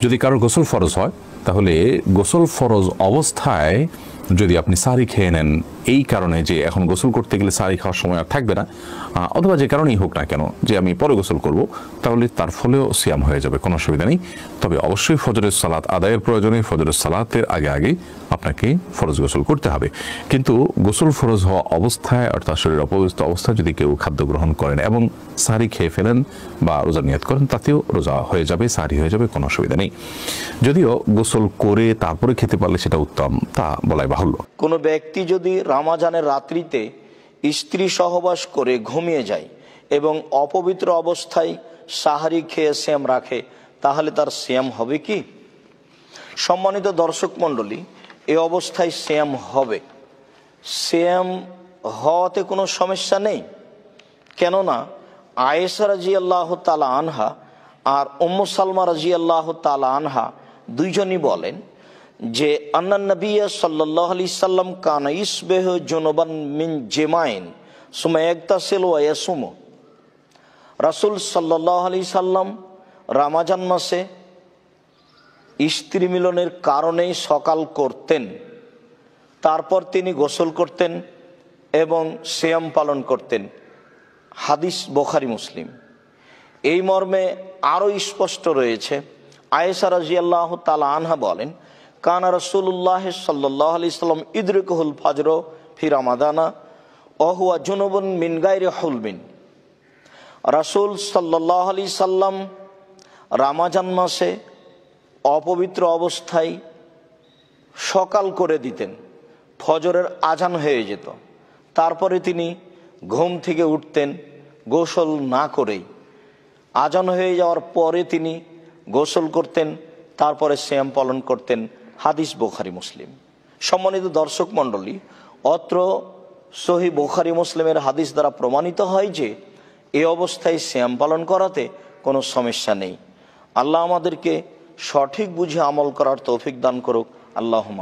যদি কারোর গোসল ফরজ হয় তাহলে গোসল ফরজ অবস্থায় যদি আপনি সাহরি খেয়ে নেন এই কারণে যে এখন গোসল করতে গেলে সাহরি খাওয়ার সময় আর থাকবে না, অথবা যে কারণেই হোক না কেন যে আমি পরে গোসল করব, তাহলে তার ফলেও সিয়াম হয়ে যাবে, কোনো অসুবিধা নেই। তবে অবশ্যই ফজরের সালাত আদায়ের প্রয়োজনে ফজরের সালাতের আগে আগে আপনাকে ফরজ গোসল করতে হবে। কিন্তু গোসল ফরজ হওয়া অবস্থায় অর্থাৎ শরীর অপবিত্র অবস্থায় যদি কেউ খাদ্য গ্রহণ করেন এবং সাহরি খেয়ে ফেলেন বা রোজা নিয়ত করেন, তাতেও রোজা হয়ে যাবে, সাহরি হয়ে যাবে, কোনো অসুবিধা নেই। যদিও গোসল করে তারপরে খেতে পারলে সেটা উত্তম, তা বলাই বাহুল্য। কোনো ব্যক্তি যদি রমজানের রাত্রিতে স্ত্রী সহবাস করে ঘুমিয়ে যায় এবং অপবিত্র অবস্থায় সাহারি খেয়ে সিয়াম রাখে, তাহলে তার সিয়াম হবে কি? সম্মানিত দর্শক মণ্ডলী, এই অবস্থায় সিয়াম হবে। সিয়াম হওয়াতে কোনো সমস্যা নেই, কেননা আয়েশা রাদিয়াল্লাহু তাআলা আনহা আর উম্মু সালমা রাদিয়াল্লাহু তাআলা আনহা দুইজনই বলেন যে আন্নান নবী সাল্লাল্লাহু আলাইহি সাল্লাম কানা ইসবিহু জুনুবান মিন জিমাইন সুম্মা ইয়াগতাসিলু ওয়া ইয়াসুমু। রাসূল সাল্লাল্লাহু আলাইহি সাল্লাম রমজান মাসে স্ত্রী মিলনের কারণেই সকাল করতেন, তারপর তিনি গোসল করতেন এবং সিয়াম পালন করতেন। হাদিস বুখারী মুসলিম। এই মর্মে আরও স্পষ্ট রয়েছে, আয়েশা রাদিয়াল্লাহু তাআলা আনহা বলেন কানা রাসূলুল্লাহ সাল্লাল্লাহু আলাইহি সাল্লাম ইদরিকুল ফাজর ফি রমাদানা ওয়া হুয়া জুনুবুন মিন গায়রি হুলবিন। রাসূল সাল্লাল্লাহু আলাইহি সাল্লাম রমজান মাসে অপবিত্র অবস্থায় সকাল করে দিতেন, ফজরের আজান হয়ে যেত, তারপরে তিনি ঘুম থেকে উঠতেন গোসল না করেই। আজান হয়ে যাওয়ার পরে তিনি গোসল করতেন, তারপরে সিয়াম পালন করতেন। হাদিস বুখারী মুসলিম। সম্মানিত দর্শক মণ্ডলী, অত্র সহিহ বুখারী মুসলিমের হাদিস দ্বারা প্রমাণিত হয় যে এই অবস্থায় সিয়াম পালন করাতে কোনো সমস্যা নেই। আল্লাহ আমাদেরকে সঠিক বুঝে আমল করার তৌফিক দান করুক। আল্লাহুম্মা।